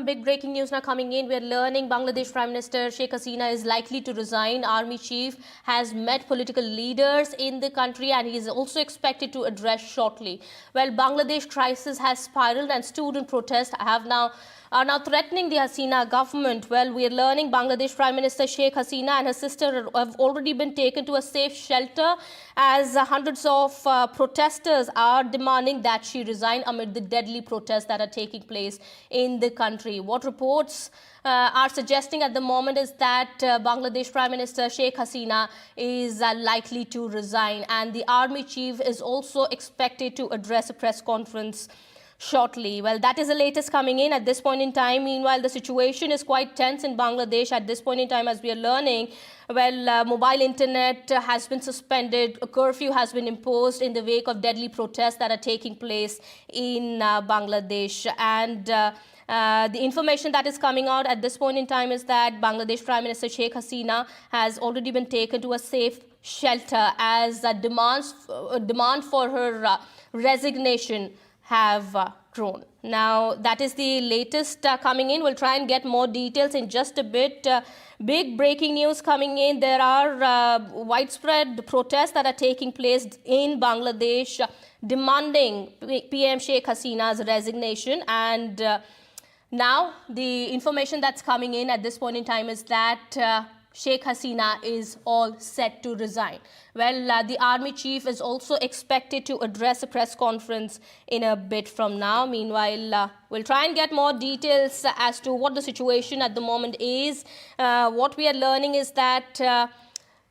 big breaking news now coming in. We're learning Bangladesh Prime Minister Sheikh Hasina is likely to resign. Army chief has met political leaders in the country and he is also expected to address shortly. Well, Bangladesh crisis has spiraled and student protests are now threatening the Hasina government. Well, we are learning Bangladesh Prime Minister Sheikh Hasina and her sister have already been taken to a safe shelter as hundreds of protesters are demanding that she resign amid the deadly protests that are taking place in the country. What reports are suggesting at the moment is that Bangladesh Prime Minister Sheikh Hasina is likely to resign, and the army chief is also expected to address a press conference shortly. Well, that is the latest coming in at this point in time. Meanwhile, the situation is quite tense in Bangladesh at this point in time, as we are learning. Well, mobile internet has been suspended. A curfew has been imposed in the wake of deadly protests that are taking place in Bangladesh. And the information that is coming out at this point in time is that Bangladesh Prime Minister Sheikh Hasina has already been taken to a safe shelter as demand for her resignation have grown. Now, that is the latest coming in. We'll try and get more details in just a bit. Big breaking news coming in. There are widespread protests that are taking place in Bangladesh demanding PM Sheikh Hasina's resignation. And now the information that's coming in at this point in time is that Sheikh Hasina is all set to resign. Well, the army chief is also expected to address a press conference in a bit from now. Meanwhile, we'll try and get more details as to what the situation at the moment is. What we are learning is that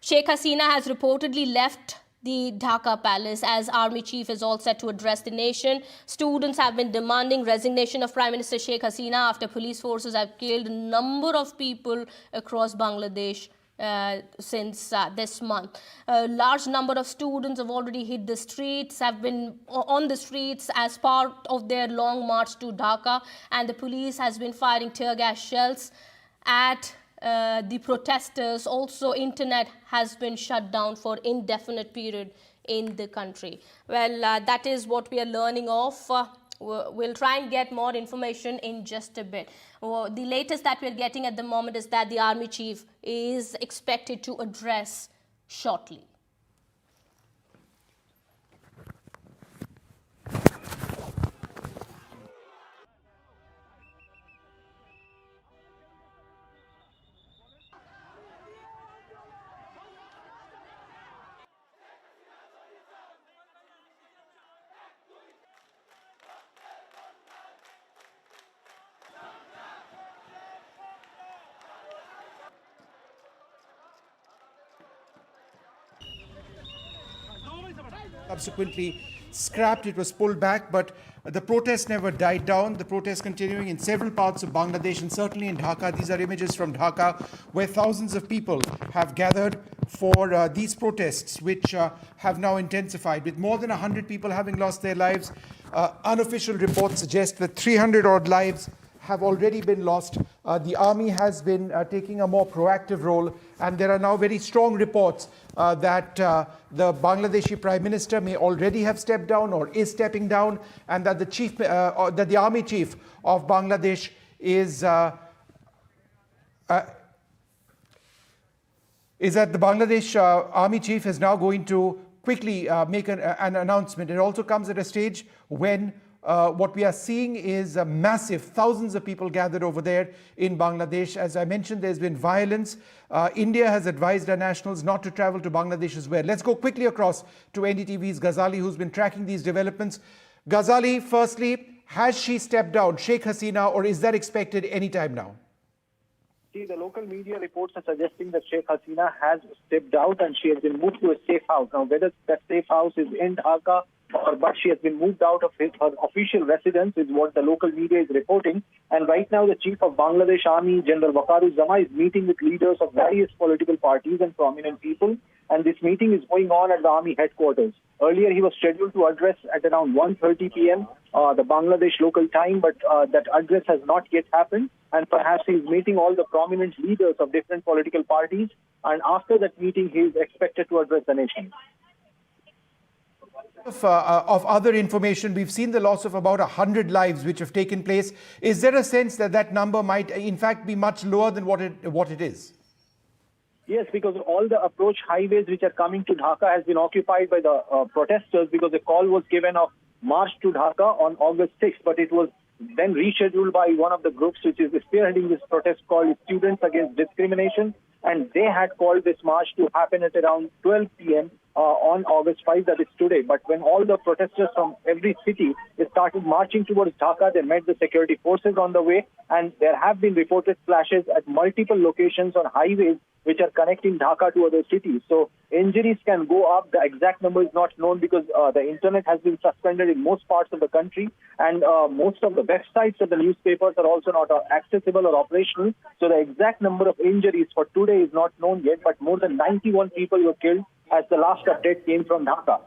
Sheikh Hasina has reportedly left the Dhaka palace as army chief is all set to address the nation. Students have been demanding resignation of Prime Minister Sheikh Hasina after police forces have killed a number of people across Bangladesh since this month. A large number of students have already hit the streets, have been on the streets as part of their long march to Dhaka, and the police has been firing tear gas shells at the protesters. Also, internet has been shut down for indefinite period in the country. Well, that is what we are learning of. We'll try and get more information in just a bit. The latest that we're getting at the moment is that the army chief is expected to address shortly. Subsequently scrapped, it was pulled back, but the protest never died down. The protest continuing in several parts of Bangladesh and certainly in Dhaka. These are images from Dhaka where thousands of people have gathered for these protests, which have now intensified, with more than 100 people having lost their lives. Unofficial reports suggest that 300 odd lives have already been lost. The army has been taking a more proactive role, and there are now very strong reports that the Bangladeshi Prime Minister may already have stepped down or is stepping down, and that the army chief of Bangladesh is that the Bangladesh army chief is now going to quickly make an announcement. It also comes at a stage when what we are seeing is massive, thousands of people gathered over there in Bangladesh. As I mentioned, there's been violence. India has advised our nationals not to travel to Bangladesh as well. Let's go quickly across to NDTV's Ghazali, who's been tracking these developments. Ghazali, firstly, has she stepped down, Sheikh Hasina, or is that expected any time now? See, the local media reports are suggesting that Sheikh Hasina has stepped out and she has been moved to a safe house. Now, whether that safe house is in Dhaka but she has been moved out of her official residence is what the local media is reporting. And right now, the Chief of Bangladesh Army, General Waqaruzzama, is meeting with leaders of various political parties and prominent people. And this meeting is going on at the Army headquarters. Earlier, he was scheduled to address at around 1:30 p.m., the Bangladesh local time, but that address has not yet happened. And perhaps he is meeting all the prominent leaders of different political parties. And after that meeting, he is expected to address the nation. Of other information, we've seen the loss of about 100 lives which have taken place. Is there a sense that that number might in fact be much lower than what it is? Yes, because all the approach highways which are coming to Dhaka has been occupied by the protesters, because the call was given of march to Dhaka on August 6th, but it was then rescheduled by one of the groups which is spearheading this protest called Students Against Discrimination, and they had called this march to happen at around 12 p.m. On August 5, that is today. But when all the protesters from every city started marching towards Dhaka, they met the security forces on the way, and there have been reported clashes at multiple locations on highways which are connecting Dhaka to other cities. So injuries can go up. The exact number is not known because the internet has been suspended in most parts of the country, and most of the websites of the newspapers are also not accessible or operational. So the exact number of injuries for today is not known yet, but more than 91 people were killed as the last update came from Dhaka.